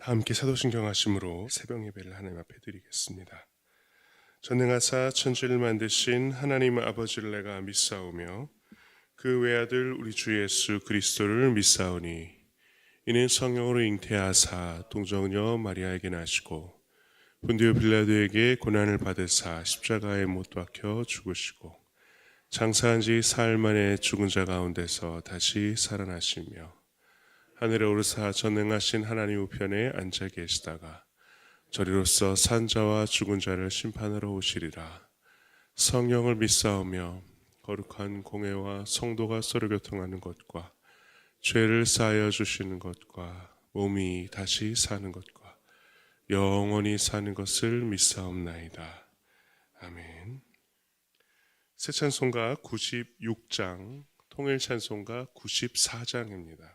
다 함께 사도신경 하심으로 새벽 예배를 하나님 앞에 드리겠습니다. 전능하사 천지를 만드신 하나님 아버지를 내가 믿사오며 그 외아들 우리 주 예수 그리스도를 믿사오니 이는 성령으로 잉태하사 동정녀 마리아에게 나시고 본디오 빌라도에게 고난을 받으사 십자가에 못 박혀 죽으시고 장사한 지 사흘 만에 죽은 자 가운데서 다시 살아나시며 하늘에 오르사 전능하신 하나님 우편에 앉아 계시다가 저리로서 산 자와 죽은 자를 심판하러 오시리라. 성령을 믿사오며 거룩한 공회와 성도가 서로 교통하는 것과 죄를 사하여 주시는 것과 몸이 다시 사는 것과 영원히 사는 것을 믿사옵나이다. 아멘. 새 찬송가 96장, 통일 찬송가 94장입니다.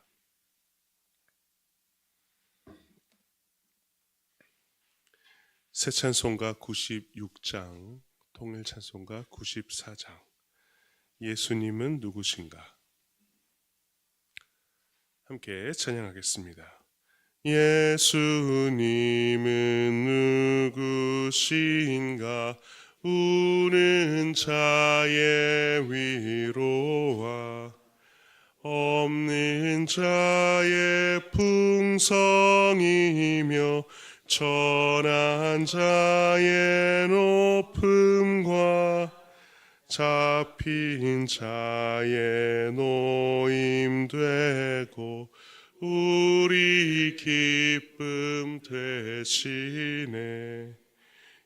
새 찬송가 96장, 통일 찬송가 94장. 예수님은 누구신가? 함께 찬양하겠습니다. 예수님은 누구신가? 우는 자의 위로와 없는 자의 풍성이며 천한 자의 높음과 잡힌 자의 노임되고 우리 기쁨 되시네.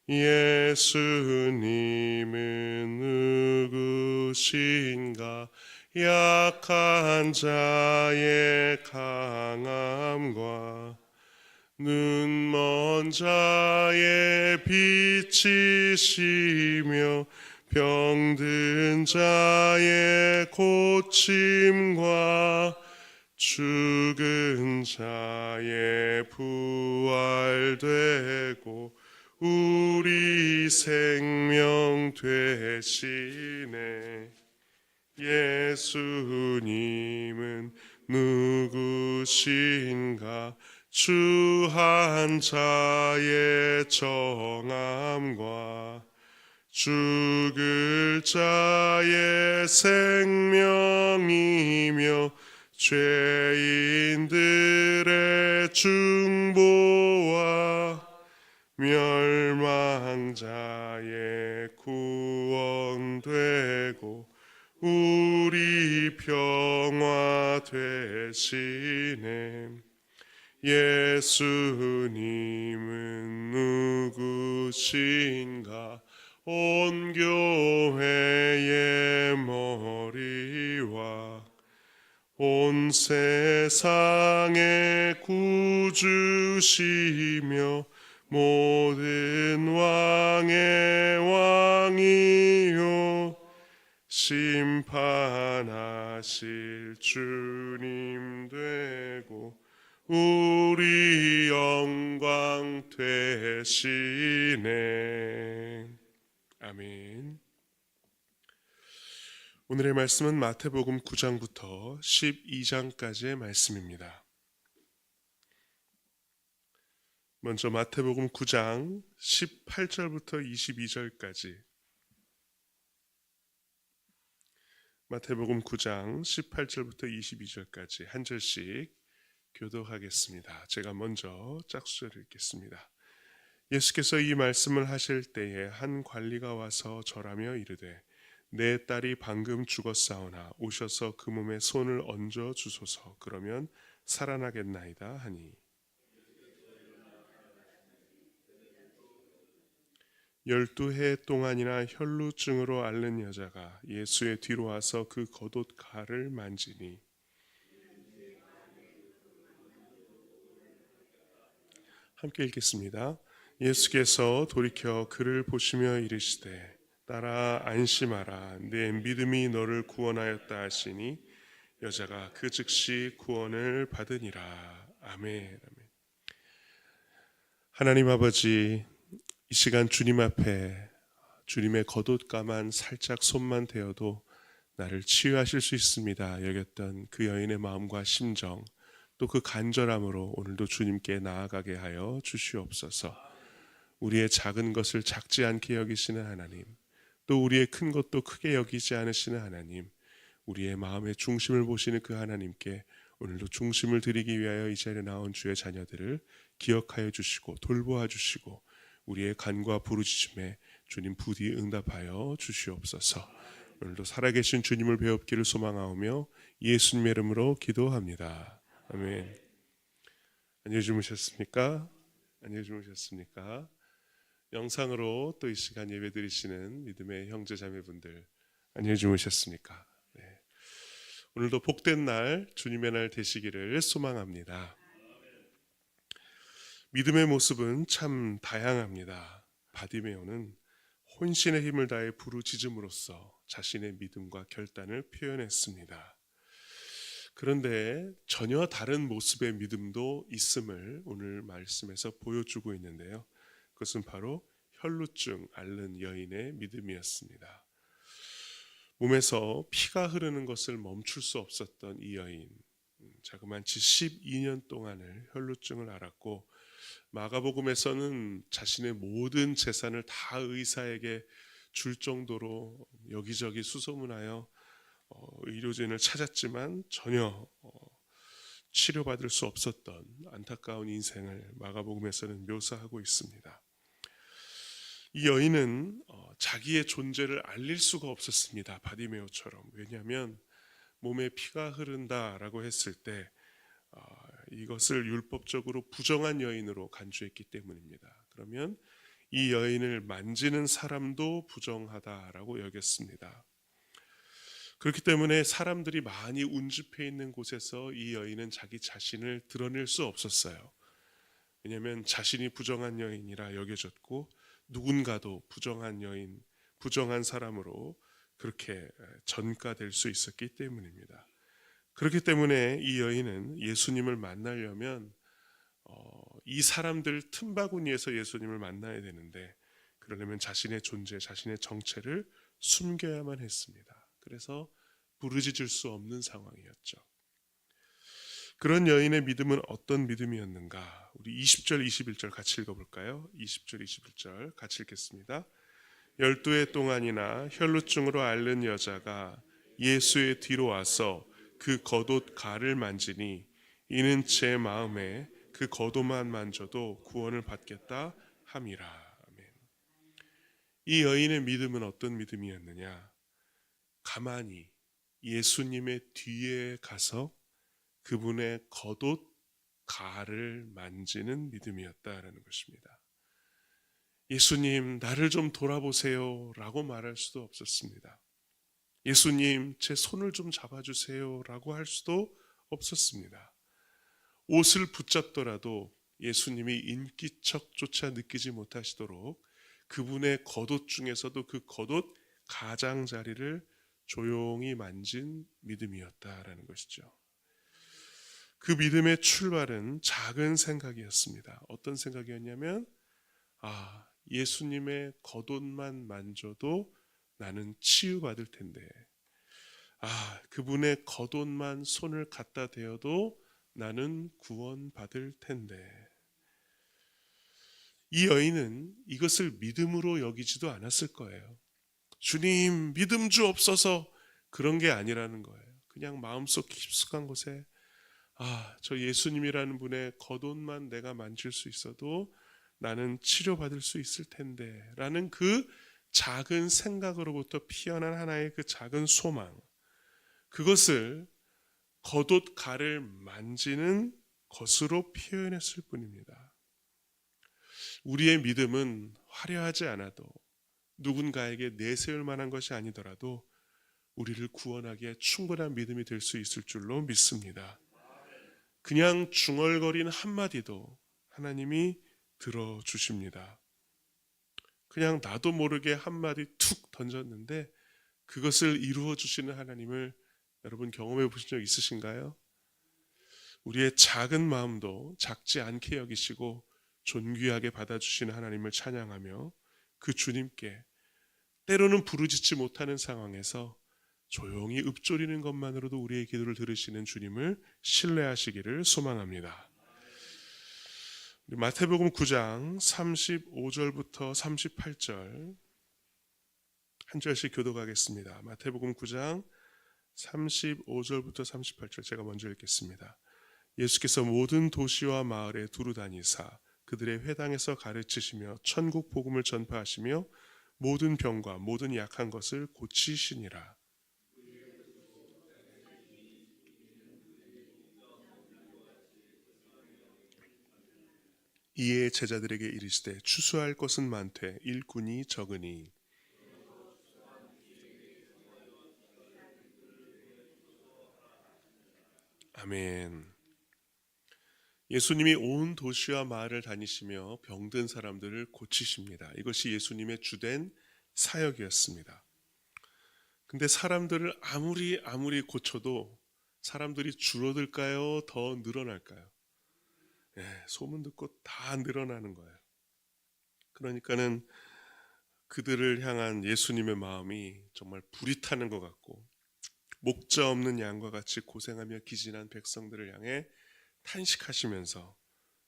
예수님은 누구신가? 약한 자의 강함과 눈먼 자의 빛이시며 병든 자의 고침과 죽은 자의 부활되고 우리 생명 되시네. 예수님은 누구신가? 주한 자의 정함과 죽을 자의 생명이며 죄인들의 중보와 멸망자의 구원되고 우리 평화 되시네. 예수님은 누구신가? 온 교회의 머리와 온 세상의 구주시며 모든 왕의 왕이요 심판하실 주님 되고 우리 영광 되시네. 아멘. 오늘의 말씀은 마태복음 9장부터 12장까지의 말씀입니다. 먼저 마태복음 9장 18절부터 22절까지, 마태복음 9장 18절부터 22절까지 한 절씩 교독하겠습니다. 제가 먼저 짝수를 읽겠습니다. 예수께서 이 말씀을 하실 때에 한 관리가 와서 절하며 이르되 내 딸이 방금 죽었사오나 오셔서 그 몸에 손을 얹어 주소서. 그러면 살아나겠나이다 하니 12해 동안이나 혈루증으로 앓는 여자가 예수의 뒤로 와서 그 겉옷갈을 만지니 함께 읽겠습니다. 예수께서 돌이켜 그를 보시며 이르시되 딸아 안심하라 내 믿음이 너를 구원하였다 하시니 여자가 그 즉시 구원을 받으니라. 아멘. 하나님 아버지, 이 시간 주님 앞에 주님의 겉옷감만 살짝 손만 대어도 나를 치유하실 수 있습니다 여겼던 그 여인의 마음과 심정, 또 그 간절함으로 오늘도 주님께 나아가게 하여 주시옵소서. 우리의 작은 것을 작지 않게 여기시는 하나님, 또 우리의 큰 것도 크게 여기지 않으시는 하나님, 우리의 마음의 중심을 보시는 그 하나님께 오늘도 중심을 드리기 위하여 이 자리에 나온 주의 자녀들을 기억하여 주시고 돌보아 주시고 우리의 간과 부르짖음에 주님 부디 응답하여 주시옵소서. 오늘도 살아계신 주님을 배웁기를 소망하오며 예수님의 이름으로 기도합니다. 아멘. 안녕히 주무셨습니까? 안녕히 주무셨습니까? 영상으로 또 이 시간 예배 드리시는 믿음의 형제 자매분들 안녕히 주무셨습니까? 네. 오늘도 복된 날 주님의 날 되시기를 소망합니다. 믿음의 모습은 참 다양합니다. 바디메오는 혼신의 힘을 다해 부르짖음으로써 자신의 믿음과 결단을 표현했습니다. 그런데 전혀 다른 모습의 믿음도 있음을 오늘 말씀에서 보여주고 있는데요. 그것은 바로 혈루증 앓는 여인의 믿음이었습니다. 몸에서 피가 흐르는 것을 멈출 수 없었던 이 여인, 자그마치 12년 동안을 혈루증을 앓았고 마가복음에서는 자신의 모든 재산을 다 의사에게 줄 정도로 여기저기 수소문하여 의료진을 찾았지만 전혀 치료받을 수 없었던 안타까운 인생을 마가복음에서는 묘사하고 있습니다. 이 여인은 자기의 존재를 알릴 수가 없었습니다. 바디메오처럼. 왜냐하면 몸에 피가 흐른다라고 했을 때 이것을 율법적으로 부정한 여인으로 간주했기 때문입니다. 그러면 이 여인을 만지는 사람도 부정하다라고 여겼습니다. 그렇기 때문에 사람들이 많이 운집해 있는 곳에서 이 여인은 자기 자신을 드러낼 수 없었어요. 왜냐하면 자신이 부정한 여인이라 여겨졌고 누군가도 부정한 여인, 부정한 사람으로 그렇게 전가될 수 있었기 때문입니다. 그렇기 때문에 이 여인은 예수님을 만나려면 이 사람들 틈바구니에서 예수님을 만나야 되는데 그러려면 자신의 존재, 자신의 정체를 숨겨야만 했습니다. 그래서 부르짖을 수 없는 상황이었죠. 그런 여인의 믿음은 어떤 믿음이었는가? 우리 20절, 21절 같이 읽어볼까요? 20절, 21절 같이 읽겠습니다. 12해 동안이나 혈루증으로 앓는 여자가 예수의 뒤로 와서 그 겉옷 가를 만지니 이는 제 마음에 그 겉옷만 만져도 구원을 받겠다 함이라. 아멘. 이 여인의 믿음은 어떤 믿음이었느냐? 가만히 예수님의 뒤에 가서 그분의 겉옷 가를 만지는 믿음이었다라는 것입니다. 예수님, 나를 좀 돌아보세요 라고 말할 수도 없었습니다. 예수님, 제 손을 좀 잡아주세요 라고 할 수도 없었습니다. 옷을 붙잡더라도 예수님이 인기척조차 느끼지 못하시도록 그분의 겉옷 중에서도 그 겉옷 가장자리를 조용히 만진 믿음이었다라는 것이죠. 그 믿음의 출발은 작은 생각이었습니다. 어떤 생각이었냐면 예수님의 겉옷만 만져도 나는 치유받을 텐데 그분의 겉옷만 손을 갖다 대어도 나는 구원받을 텐데 이 여인은 이것을 믿음으로 여기지도 않았을 거예요. 주님 믿음 주옵소서 그런 게 아니라는 거예요. 그냥 마음속 깊숙한 곳에 저 예수님이라는 분의 겉옷만 내가 만질 수 있어도 나는 치료받을 수 있을 텐데 라는 그 작은 생각으로부터 피어난 하나의 그 작은 소망, 그것을 겉옷 가를 만지는 것으로 표현했을 뿐입니다. 우리의 믿음은 화려하지 않아도 누군가에게 내세울 만한 것이 아니더라도 우리를 구원하기에 충분한 믿음이 될 수 있을 줄로 믿습니다. 그냥 중얼거린 한마디도 하나님이 들어주십니다. 그냥 나도 모르게 한마디 툭 던졌는데 그것을 이루어 주시는 하나님을 여러분 경험해 보신 적 있으신가요? 우리의 작은 마음도 작지 않게 여기시고 존귀하게 받아주시는 하나님을 찬양하며 그 주님께 때로는 부르짖지 못하는 상황에서 조용히 읊조리는 것만으로도 우리의 기도를 들으시는 주님을 신뢰하시기를 소망합니다. 마태복음 9장 35절부터 38절 한 절씩 교독하겠습니다. 마태복음 9장 35절부터 38절 제가 먼저 읽겠습니다. 예수께서 모든 도시와 마을에 두루 다니사 그들의 회당에서 가르치시며 천국 복음을 전파하시며 모든 병과 모든 약한 것을 고치시니라. 이에 제자들에게 이르시되 추수할 것은 많되 일꾼이 적으니. 아멘. 예수님이 온 도시와 마을을 다니시며 병든 사람들을 고치십니다. 이것이 예수님의 주된 사역이었습니다. 근데 사람들을 아무리 고쳐도 사람들이 줄어들까요? 더 늘어날까요? 소문 듣고 다 늘어나는 거예요. 그러니까는 그들을 향한 예수님의 마음이 정말 불이 타는 것 같고 목자 없는 양과 같이 고생하며 기진한 백성들을 향해 탄식하시면서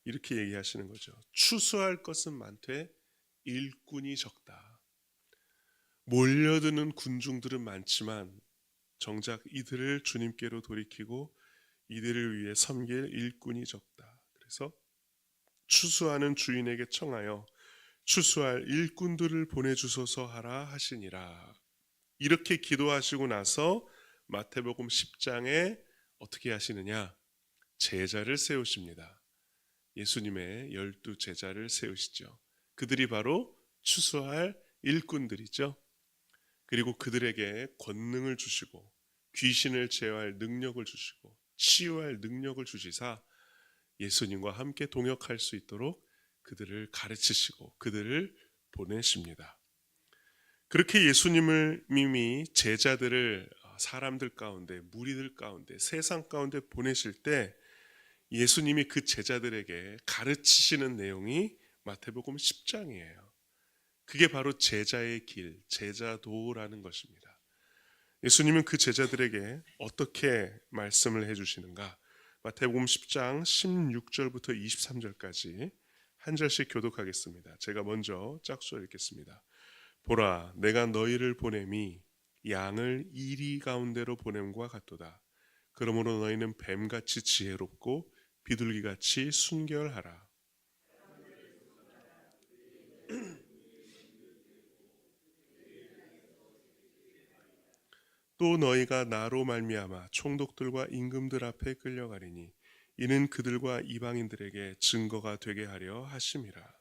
이렇게 얘기하시는 거죠. 추수할 것은 많되 일꾼이 적다. 몰려드는 군중들은 많지만 정작 이들을 주님께로 돌이키고 이들을 위해 섬길 일꾼이 적다. 그래서 추수하는 주인에게 청하여 추수할 일꾼들을 보내주소서 하라 하시니라. 이렇게 기도하시고 나서 마태복음 10장에 어떻게 하시느냐? 제자를 세우십니다. 예수님의 12 제자를 세우시죠. 그들이 바로 추수할 일꾼들이죠. 그리고 그들에게 권능을 주시고 귀신을 제어할 능력을 주시고 치유할 능력을 주시사 예수님과 함께 동역할 수 있도록 그들을 가르치시고 그들을 보내십니다. 그렇게 예수님이 제자들을 사람들 가운데, 무리들 가운데, 세상 가운데 보내실 때 예수님이 그 제자들에게 가르치시는 내용이 마태복음 10장이에요. 그게 바로 제자의 길, 제자도라는 것입니다. 예수님은 그 제자들에게 어떻게 말씀을 해주시는가? 마태복음 10장 16절부터 23절까지 한 절씩 교독하겠습니다. 제가 먼저 짝수 읽겠습니다. 보라, 내가 너희를 보냄이 양을 이리 가운데로 보냄과 같도다. 그러므로 너희는 뱀같이 지혜롭고 비둘기같이 순결하라. 또 너희가 나로 말미암아 총독들과 임금들 앞에 끌려가리니 이는 그들과 이방인들에게 증거가 되게 하려 하심이라.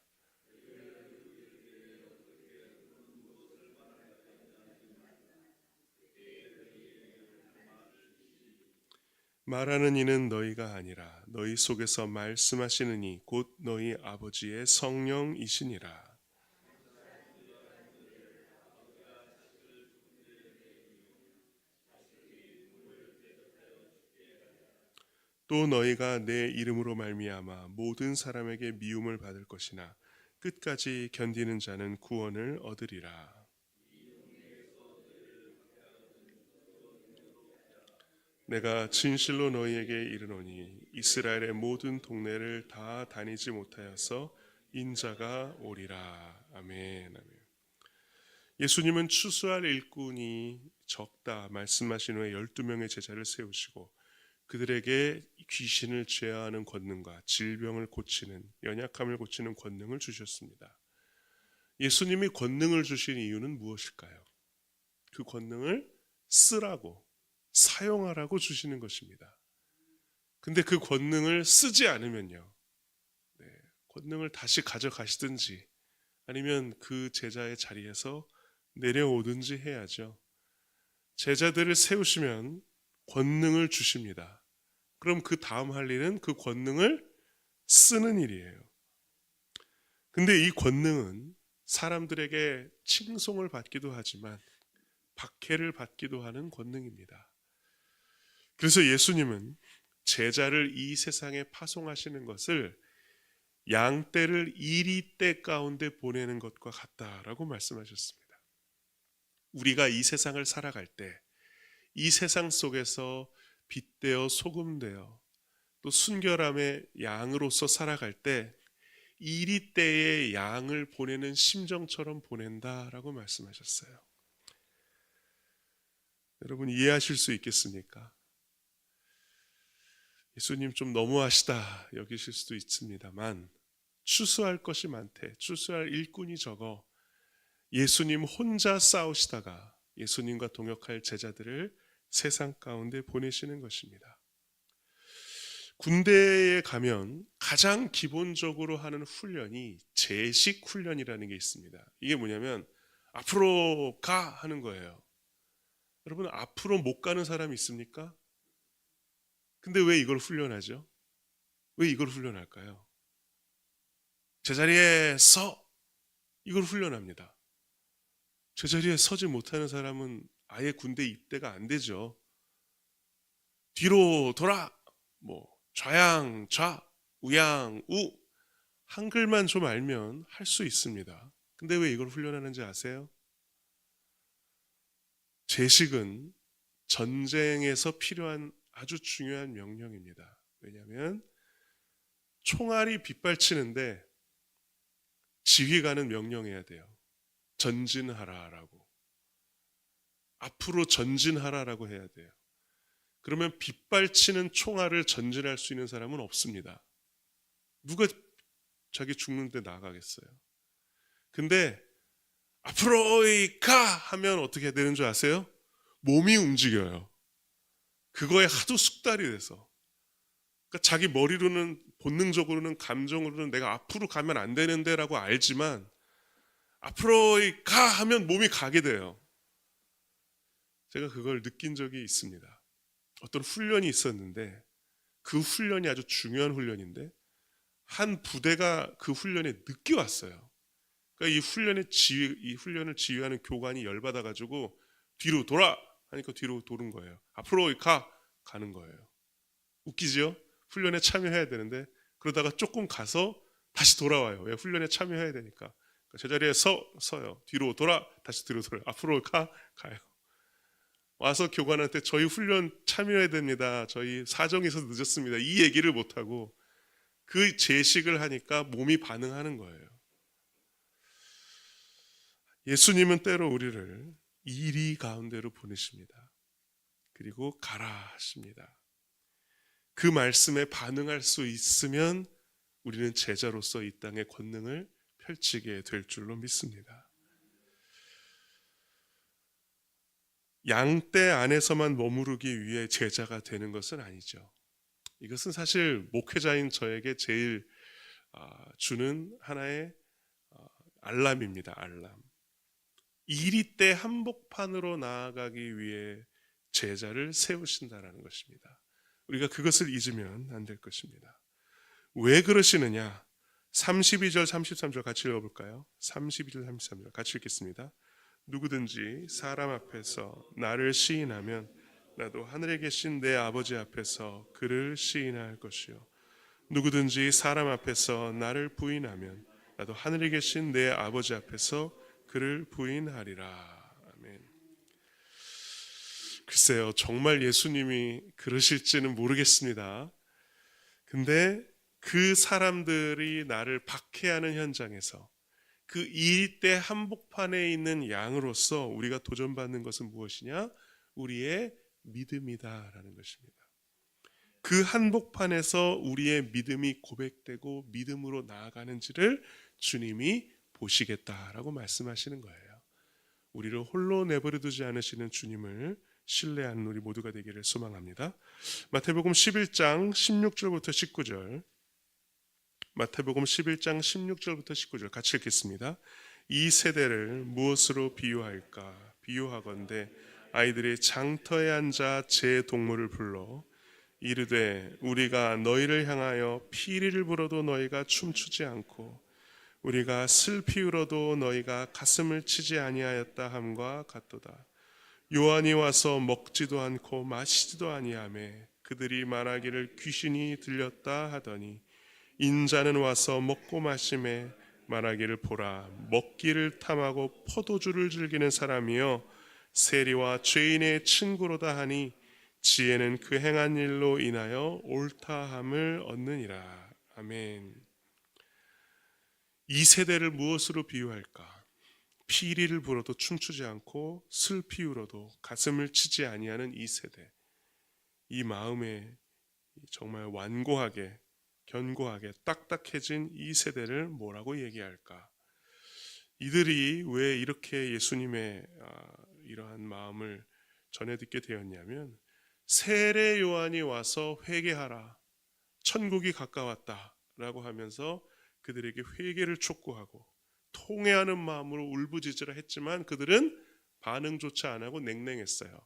말하는 이는 너희가 아니라 너희 속에서 말씀하시는 이 곧 너희 아버지의 성령이시니라. 또 너희가 내 이름으로 말미암아 모든 사람에게 미움을 받을 것이나 끝까지 견디는 자는 구원을 얻으리라. 내가 진실로 너희에게 이르노니 이스라엘의 모든 동네를 다 다니지 못하여서 인자가 오리라. 아멘. 아멘. 예수님은 추수할 일꾼이 적다 말씀하신 후에 12명의 제자를 세우시고 그들에게 귀신을 제어하는 권능과 질병을 고치는, 연약함을 고치는 권능을 주셨습니다. 예수님이 권능을 주신 이유는 무엇일까요? 그 권능을 쓰라고, 사용하라고 주시는 것입니다. 근데 그 권능을 쓰지 않으면요, 권능을 다시 가져가시든지 아니면 그 제자의 자리에서 내려오든지 해야죠. 제자들을 세우시면 권능을 주십니다. 그럼 그 다음 할 일은 그 권능을 쓰는 일이에요. 근데 이 권능은 사람들에게 칭송을 받기도 하지만 박해를 받기도 하는 권능입니다. 그래서 예수님은 제자를 이 세상에 파송하시는 것을 양떼를 이리떼 가운데 보내는 것과 같다라고 말씀하셨습니다. 우리가 이 세상을 살아갈 때 이 세상 속에서 빛되어 소금되어 또 순결함의 양으로서 살아갈 때 이리 때에 양을 보내는 심정처럼 보낸다라고 말씀하셨어요. 여러분 이해하실 수 있겠습니까? 예수님 좀 너무하시다 여기실 수도 있습니다만 추수할 것이 많대, 추수할 일꾼이 적어 예수님 혼자 싸우시다가 예수님과 동역할 제자들을 세상 가운데 보내시는 것입니다. 군대에 가면 가장 기본적으로 하는 훈련이 제식 훈련이라는 게 있습니다. 이게 뭐냐면 앞으로 가 하는 거예요. 여러분 앞으로 못 가는 사람이 있습니까? 근데 왜 이걸 훈련하죠? 왜 이걸 훈련할까요? 제자리에 서! 이걸 훈련합니다. 제자리에 서지 못하는 사람은 아예 군대 입대가 안 되죠. 뒤로 돌아! 좌양, 좌, 우양, 우. 한글만 좀 알면 할 수 있습니다. 근데 왜 이걸 훈련하는지 아세요? 제식은 전쟁에서 필요한 아주 중요한 명령입니다. 왜냐하면 총알이 빗발치는데 지휘관은 명령해야 돼요. 전진하라라고. 앞으로 전진하라라고 해야 돼요. 그러면 빗발치는 총알을 전진할 수 있는 사람은 없습니다. 누가 자기 죽는데 나가겠어요? 근데 앞으로 가 하면 어떻게 되는 줄 아세요? 몸이 움직여요. 그거에 하도 숙달이 돼서. 그러니까 자기 머리로는 본능적으로는 감정으로는 내가 앞으로 가면 안 되는데 라고 알지만 앞으로 가 하면 몸이 가게 돼요. 제가 그걸 느낀 적이 있습니다. 어떤 훈련이 있었는데 그 훈련이 아주 중요한 훈련인데 한 부대가 그 훈련에 늦게 왔어요. 그러니까 이 훈련을 지휘하는 교관이 열받아가지고 뒤로 돌아 하니까 뒤로 도는 거예요. 앞으로 가는 거예요. 웃기지요? 훈련에 참여해야 되는데 그러다가 조금 가서 다시 돌아와요. 왜? 훈련에 참여해야 되니까. 그러니까 제자리에 서요. 뒤로 돌아 다시 뒤로 돌아요. 앞으로 가요. 와서 교관한테 저희 훈련 참여해야 됩니다. 저희 사정이 있어서 늦었습니다. 이 얘기를 못하고 그 제식을 하니까 몸이 반응하는 거예요. 예수님은 때로 우리를 이리 가운데로 보내십니다. 그리고 가라 하십니다. 그 말씀에 반응할 수 있으면 우리는 제자로서 이 땅의 권능을 펼치게 될 줄로 믿습니다. 양떼 안에서만 머무르기 위해 제자가 되는 것은 아니죠. 이것은 사실 목회자인 저에게 제일 주는 하나의 알람입니다. 알람. 이리 때 한복판으로 나아가기 위해 제자를 세우신다라는 것입니다. 우리가 그것을 잊으면 안 될 것입니다. 왜 그러시느냐? 32절 33절 같이 읽어볼까요? 32절 33절 같이 읽겠습니다. 누구든지 사람 앞에서 나를 시인하면 나도 하늘에 계신 내 아버지 앞에서 그를 시인할 것이요 누구든지 사람 앞에서 나를 부인하면 나도 하늘에 계신 내 아버지 앞에서 그를 부인하리라. 아멘. 글쎄요, 정말 예수님이 그러실지는 모르겠습니다. 근데 그 사람들이 나를 박해하는 현장에서 그 이때 한복판에 있는 양으로서 우리가 도전받는 것은 무엇이냐? 우리의 믿음이다라는 것입니다. 그 한복판에서 우리의 믿음이 고백되고 믿음으로 나아가는지를 주님이 보시겠다라고 말씀하시는 거예요. 우리를 홀로 내버려 두지 않으시는 주님을 신뢰하는 우리 모두가 되기를 소망합니다. 마태복음 11장 16절부터 19절 마태복음 11장 16절부터 19절 같이 읽겠습니다. 이 세대를 무엇으로 비유할까? 비유하건대 아이들이 장터에 앉아 제 동물을 불러 이르되 우리가 너희를 향하여 피리를 불어도 너희가 춤추지 않고 우리가 슬피 울어도 너희가 가슴을 치지 아니하였다 함과 같도다. 요한이 와서 먹지도 않고 마시지도 아니하매 그들이 말하기를 귀신이 들렸다 하더니 인자는 와서 먹고 마심에 말하기를 보라 먹기를 탐하고 포도주를 즐기는 사람이여 세리와 죄인의 친구로다 하니 지혜는 그 행한 일로 인하여 옳다함을 얻느니라. 아멘. 이 세대를 무엇으로 비유할까? 피리를 불어도 춤추지 않고 슬피 울어도 가슴을 치지 아니하는 이 세대, 이 마음에 정말 완고하게 견고하게 딱딱해진 이 세대를 뭐라고 얘기할까? 이들이 왜 이렇게 예수님의 이러한 마음을 전해 듣게 되었냐면, 세례 요한이 와서 회개하라, 천국이 가까웠다라고 하면서 그들에게 회개를 촉구하고 통회하는 마음으로 울부짖으라 했지만 그들은 반응조차 안 하고 냉랭했어요.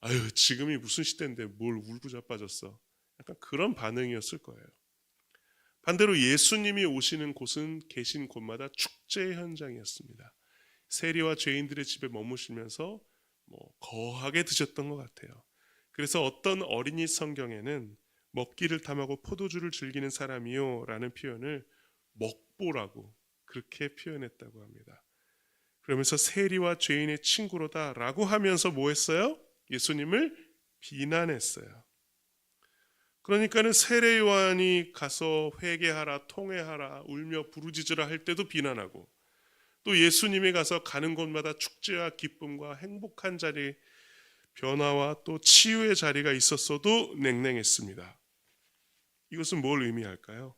아유, 지금이 무슨 시대인데 뭘 울고 자빠졌어. 약간 그런 반응이었을 거예요. 반대로 예수님이 오시는 곳은 계신 곳마다 축제 현장이었습니다. 세리와 죄인들의 집에 머무시면서 거하게 드셨던 것 같아요. 그래서 어떤 어린이 성경에는 먹기를 탐하고 포도주를 즐기는 사람이요 라는 표현을 먹보라고 그렇게 표현했다고 합니다. 그러면서 세리와 죄인의 친구로다 라고 하면서 뭐 했어요? 예수님을 비난했어요. 그러니까는 세례 요한이 가서 회개하라, 통회하라, 울며 부르짖으라 할 때도 비난하고, 또 예수님이 가서 가는 곳마다 축제와 기쁨과 행복한 자리, 변화와 또 치유의 자리가 있었어도 냉랭했습니다. 이것은 뭘 의미할까요?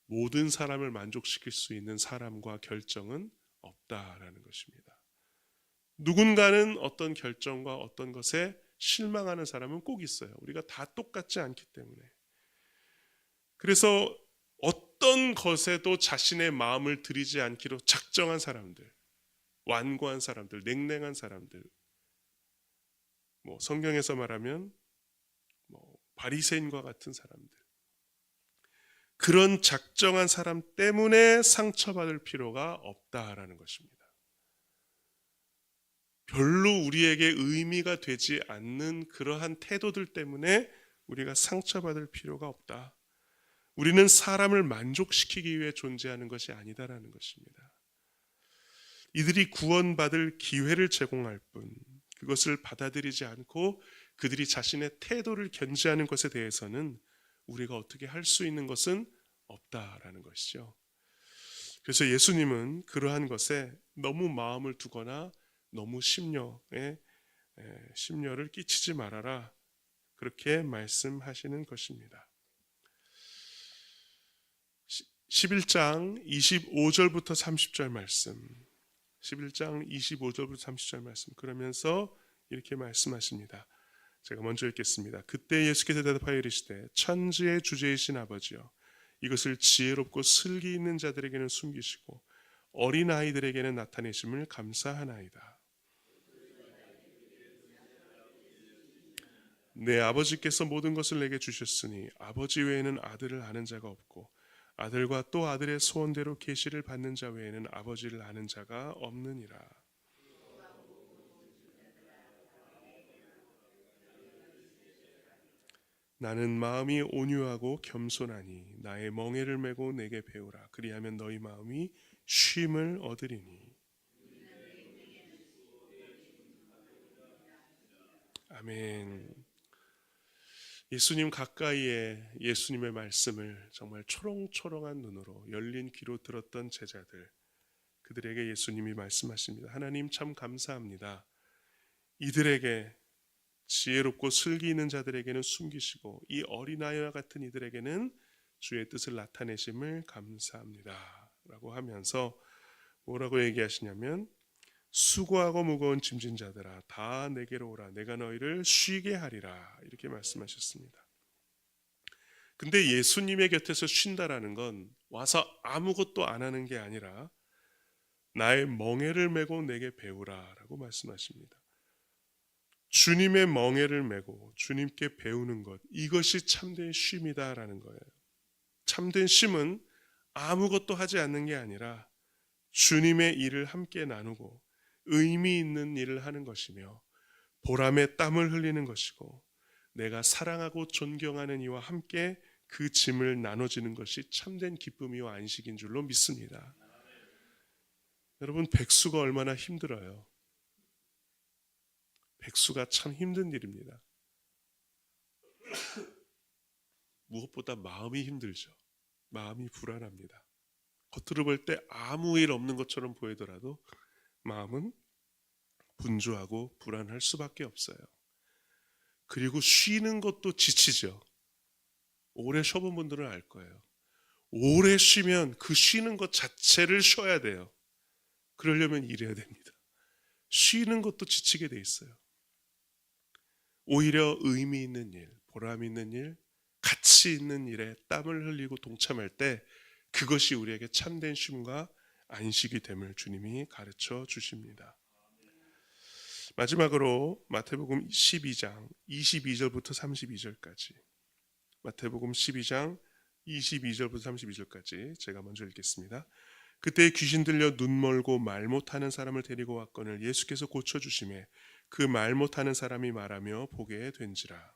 모든 사람을 만족시킬 수 있는 사람과 결정은 없다라는 것입니다. 누군가는 어떤 결정과 어떤 것에 실망하는 사람은 꼭 있어요. 우리가 다 똑같지 않기 때문에. 그래서 어떤 것에도 자신의 마음을 들이지 않기로 작정한 사람들, 완고한 사람들, 냉랭한 사람들, 성경에서 말하면 바리새인과 같은 사람들, 그런 작정한 사람 때문에 상처받을 필요가 없다라는 것입니다. 별로 우리에게 의미가 되지 않는 그러한 태도들 때문에 우리가 상처받을 필요가 없다. 우리는 사람을 만족시키기 위해 존재하는 것이 아니다라는 것입니다. 이들이 구원받을 기회를 제공할 뿐, 그것을 받아들이지 않고 그들이 자신의 태도를 견지하는 것에 대해서는 우리가 어떻게 할 수 있는 것은 없다라는 것이죠. 그래서 예수님은 그러한 것에 너무 마음을 두거나 너무 심려를 끼치지 말아라, 그렇게 말씀하시는 것입니다. 11장 25절부터 30절 말씀, 11장 25절부터 30절 말씀, 그러면서 이렇게 말씀하십니다. 제가 먼저 읽겠습니다. 그때 예수께서 대답하여 이르시되 천지의 주제이신 아버지여, 이것을 지혜롭고 슬기 있는 자들에게는 숨기시고 어린 아이들에게는 나타내심을 감사하나이다. 내 아버지께서 모든 것을 내게 주셨으니 아버지 외에는 아들을 아는 자가 없고 아들과 또 아들의 소원대로 계시를 받는 자 외에는 아버지를 아는 자가 없느니라. 나는 마음이 온유하고 겸손하니 나의 멍에를 메고 내게 배우라. 그리하면 너희 마음이 쉼을 얻으리니. 아멘. 예수님 가까이에 예수님의 말씀을 정말 초롱초롱한 눈으로 열린 귀로 들었던 제자들, 그들에게 예수님이 말씀하십니다. 하나님 참 감사합니다. 이들에게, 지혜롭고 슬기 있는 자들에게는 숨기시고 이 어린아이와 같은 이들에게는 주의 뜻을 나타내심을 감사합니다 라고 하면서 뭐라고 얘기하시냐면, 수고하고 무거운 짐진 자들아 다 내게로 오라, 내가 너희를 쉬게 하리라, 이렇게 말씀하셨습니다. 근데 예수님의 곁에서 쉰다라는 건 와서 아무것도 안 하는 게 아니라 나의 멍에를 메고 내게 배우라 라고 말씀하십니다. 주님의 멍에를 메고 주님께 배우는 것, 이것이 참된 쉼이다라는 거예요. 참된 쉼은 아무것도 하지 않는 게 아니라 주님의 일을 함께 나누고 의미 있는 일을 하는 것이며 보람의 땀을 흘리는 것이고 내가 사랑하고 존경하는 이와 함께 그 짐을 나눠지는 것이 참된 기쁨이와 안식인 줄로 믿습니다. 여러분, 백수가 얼마나 힘들어요. 백수가 참 힘든 일입니다. 무엇보다 마음이 힘들죠. 마음이 불안합니다. 겉으로 볼 때 아무 일 없는 것처럼 보이더라도 마음은 분주하고 불안할 수밖에 없어요. 그리고 쉬는 것도 지치죠. 오래 쉬어본 분들은 알 거예요. 오래 쉬면 그 쉬는 것 자체를 쉬어야 돼요. 그러려면 일해야 됩니다. 쉬는 것도 지치게 돼 있어요. 오히려 의미 있는 일, 보람 있는 일, 가치 있는 일에 땀을 흘리고 동참할 때 그것이 우리에게 참된 쉼과 안식이 됨을 주님이 가르쳐 주십니다. 마지막으로 마태복음 12장 22절부터 32절까지, 마태복음 12장 22절부터 32절까지 제가 먼저 읽겠습니다. 그때 귀신 들려 눈 멀고 말 못하는 사람을 데리고 왔거늘 예수께서 고쳐주심에 그 말 못하는 사람이 말하며 보게 된지라.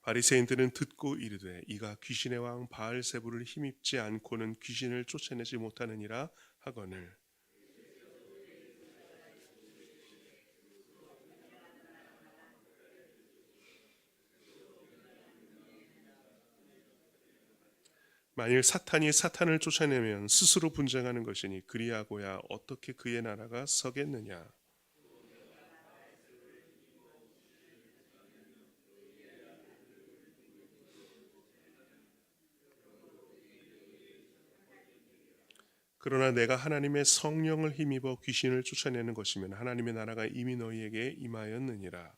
바리새인들은 듣고 이르되 이가 귀신의 왕 바알세불을 힘입지 않고는 귀신을 쫓아내지 못하느니라 하거늘. 만일 사탄이 사탄을 쫓아내면 스스로 분쟁하는 것이니 그리하고야 어떻게 그의 나라가 서겠느냐. 그러나 내가 하나님의 성령을 힘입어 귀신을 쫓아내는 것이면 하나님의 나라가 이미 너희에게 임하였느니라.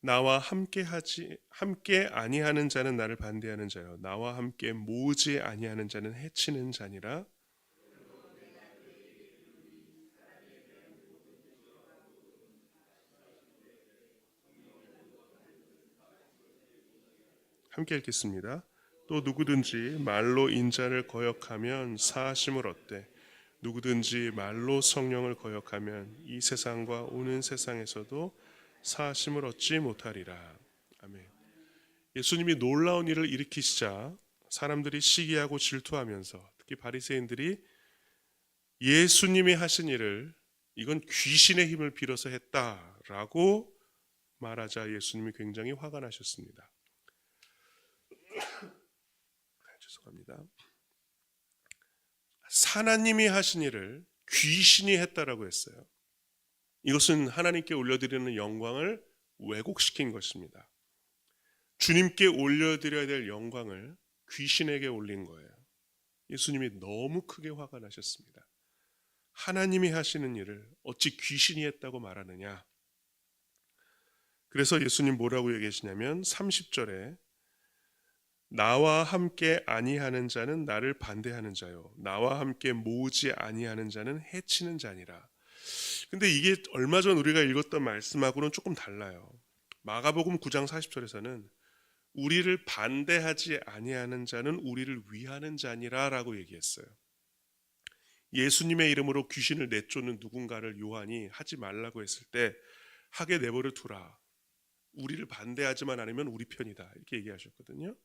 나와 함께 아니하는 자는 나를 반대하는 자요 나와 함께 모으지 아니하는 자는 해치는 자니라. 함께 읽겠습니다. 또 누구든지 말로 인자를 거역하면 사하심을 얻되 누구든지 말로 성령을 거역하면 이 세상과 오는 세상에서도 사하심을 얻지 못하리라. 아멘. 예수님이 놀라운 일을 일으키시자 사람들이 시기하고 질투하면서 특히 바리새인들이 예수님이 하신 일을 이건 귀신의 힘을 빌어서 했다라고 말하자 예수님이 굉장히 화가 나셨습니다. 죄송합니다. 하나님이 하신 일을 귀신이 했다라고 했어요. 이것은 하나님께 올려드리는 영광을 왜곡시킨 것입니다. 주님께 올려드려야 될 영광을 귀신에게 올린 거예요. 예수님이 너무 크게 화가 나셨습니다. 하나님이 하시는 일을 어찌 귀신이 했다고 말하느냐. 그래서 예수님 뭐라고 얘기하시냐면 30절에 나와 함께 아니하는 자는 나를 반대하는 자요 나와 함께 모으지 아니하는 자는 해치는 자니라. 근데 이게 얼마 전 우리가 읽었던 말씀하고는 조금 달라요. 마가복음 9장 40절에서는 우리를 반대하지 아니하는 자는 우리를 위하는 자니라라고 얘기했어요. 예수님의 이름으로 귀신을 내쫓는 누군가를 요한이 하지 말라고 했을 때 하게 내버려 두라. 우리를 반대하지만 않으면 우리 편이다. 이렇게 얘기하셨거든요.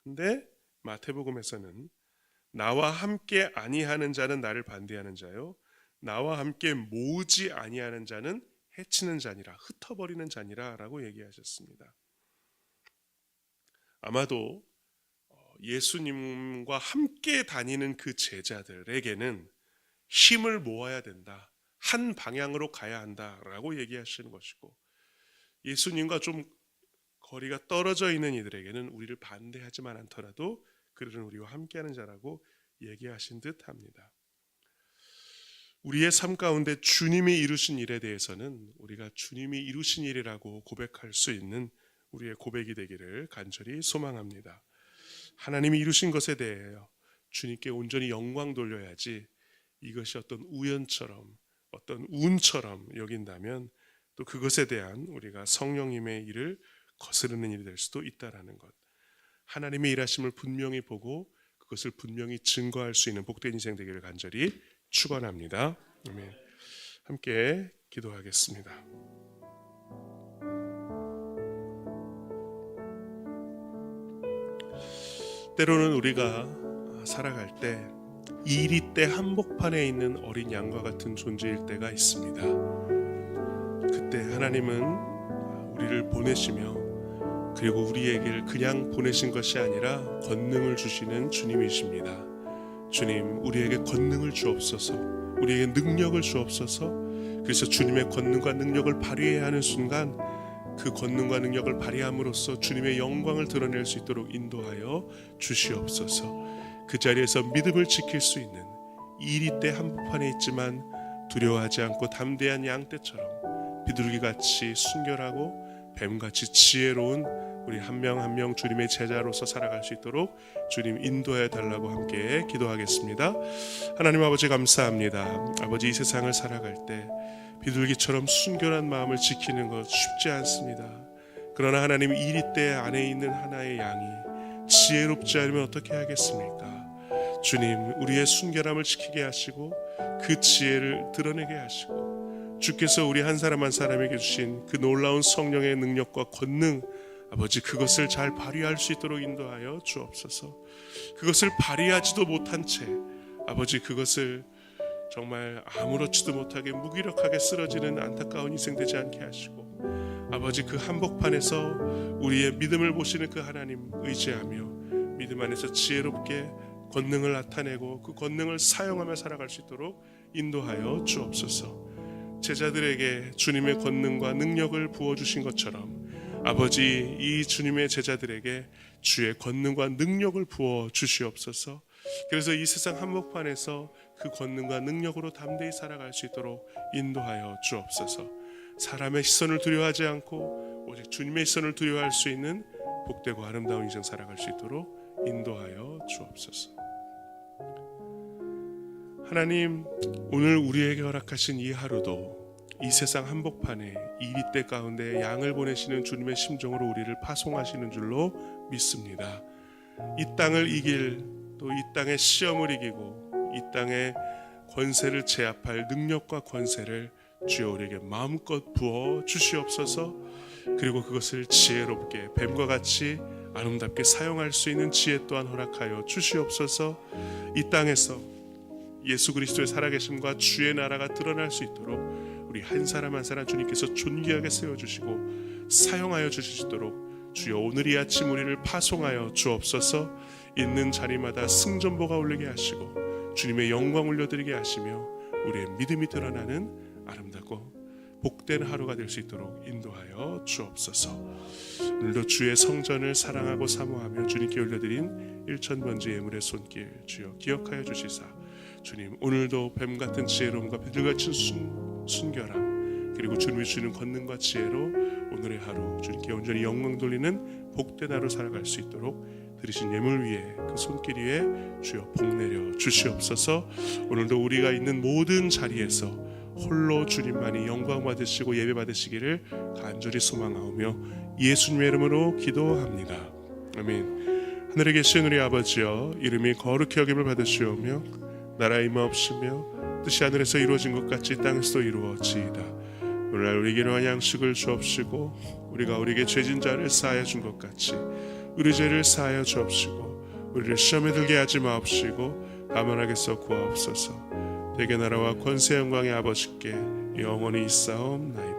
근데 마태복음에서는 나와 함께 아니하는 자는 나를 반대하는 자요 나와 함께 모으지 아니하는 자는 해치는 자니라, 흩어버리는 자니라라고 얘기하셨습니다. 아마도 예수님과 함께 다니는 그 제자들에게는 힘을 모아야 된다, 한 방향으로 가야 한다라고 얘기하시는 것이고, 예수님과 좀 거리가 떨어져 있는 이들에게는 우리를 반대하지만 않더라도 그들은 우리와 함께하는 자라고 얘기하신 듯 합니다. 우리의 삶 가운데 주님이 이루신 일에 대해서는 우리가 주님이 이루신 일이라고 고백할 수 있는 우리의 고백이 되기를 간절히 소망합니다. 하나님이 이루신 것에 대하여 주님께 온전히 영광 돌려야지 이것이 어떤 우연처럼 어떤 운처럼 여긴다면 또 그것에 대한 우리가 성령님의 일을 거스르는 일이 될 수도 있다라는 것, 하나님의 일하심을 분명히 보고 그것을 분명히 증거할 수 있는 복된 인생 되기를 간절히 축원합니다. 아멘. 함께 기도하겠습니다. 때로는 우리가 살아갈 때 이리때 한복판에 있는 어린 양과 같은 존재일 때가 있습니다. 그때 하나님은 우리를 보내시며 그리고 우리에게 그냥 보내신 것이 아니라 권능을 주시는 주님이십니다. 주님, 우리에게 권능을 주옵소서, 우리에게 능력을 주옵소서. 그래서 주님의 권능과 능력을 발휘해야 하는 순간 그 권능과 능력을 발휘함으로써 주님의 영광을 드러낼 수 있도록 인도하여 주시옵소서. 그 자리에서 믿음을 지킬 수 있는 이리때 한복판에 있지만 두려워하지 않고 담대한 양떼처럼 비둘기같이 순결하고 뱀같이 지혜로운 우리 한 명 한 명 주님의 제자로서 살아갈 수 있도록 주님 인도해 달라고 함께 기도하겠습니다. 하나님 아버지 감사합니다. 아버지, 이 세상을 살아갈 때 비둘기처럼 순결한 마음을 지키는 것 쉽지 않습니다. 그러나 하나님, 이리때 안에 있는 하나의 양이 지혜롭지 않으면 어떻게 하겠습니까? 주님, 우리의 순결함을 지키게 하시고 그 지혜를 드러내게 하시고 주께서 우리 한 사람 한 사람에게 주신 그 놀라운 성령의 능력과 권능, 아버지, 그것을 잘 발휘할 수 있도록 인도하여 주옵소서. 그것을 발휘하지도 못한 채 아버지, 그것을 정말 아무렇지도 못하게 무기력하게 쓰러지는 안타까운 인생 되지 않게 하시고 아버지, 그 한복판에서 우리의 믿음을 보시는 그 하나님 의지하며 믿음 안에서 지혜롭게 권능을 나타내고 그 권능을 사용하며 살아갈 수 있도록 인도하여 주옵소서. 제자들에게 주님의 권능과 능력을 부어주신 것처럼 아버지, 이 주님의 제자들에게 주의 권능과 능력을 부어 주시옵소서. 그래서 이 세상 한복판에서 그 권능과 능력으로 담대히 살아갈 수 있도록 인도하여 주옵소서. 사람의 시선을 두려워하지 않고 오직 주님의 시선을 두려워할 수 있는 복되고 아름다운 인생 살아갈 수 있도록 인도하여 주옵소서. 하나님, 오늘 우리에게 허락하신 이 하루도 이 세상 한복판에 이리때 가운데 양을 보내시는 주님의 심정으로 우리를 파송하시는 줄로 믿습니다. 이 땅을 이길, 또 이 땅의 시험을 이기고 이 땅의 권세를 제압할 능력과 권세를 주여 우리에게 마음껏 부어 주시옵소서. 그리고 그것을 지혜롭게 뱀과 같이 아름답게 사용할 수 있는 지혜 또한 허락하여 주시옵소서. 이 땅에서 예수 그리스도의 살아계심과 주의 나라가 드러날 수 있도록 우리 한 사람 한 사람 주님께서 존귀하게 세워주시고 사용하여 주시도록 주여 오늘 이 아침 우리를 파송하여 주옵소서. 있는 자리마다 승전보가 울리게 하시고 주님의 영광 올려드리게 하시며 우리의 믿음이 드러나는 아름답고 복된 하루가 될 수 있도록 인도하여 주옵소서. 오늘도 주의 성전을 사랑하고 사모하며 주님께 올려드린 일천번지 예물의 손길 주여 기억하여 주시사 주님, 오늘도 뱀같은 지혜로움과 비둘기같은 순결함 그리고 주님이 주시는 권능과 지혜로 오늘의 하루 주님께 온전히 영광 돌리는 복된 하루 살아갈 수 있도록 드리신 예물 위에 그 손길 위에 주여 복내려 주시옵소서. 오늘도 우리가 있는 모든 자리에서 홀로 주님만이 영광 받으시고 예배 받으시기를 간절히 소망하오며 예수님의 이름으로 기도합니다. 아멘. 하늘에 계신 우리 아버지여, 이름이 거룩히 여김을 받으시오며 나라 임하옵시며 뜻이 하늘에서 이루어진 것 같이 땅에서도 이루어지이다. 오늘날 우리에게 일용할 양식을 주옵시고 우리가 우리에게 죄진 자를 사하여 준 것 같이 우리 죄를 사하여 주옵시고 우리를 시험에 들게 하지 마옵시고 다만 하게서 구하옵소서. 대개 나라와 권세 영광의 아버지께 영원히 있사옵나이다.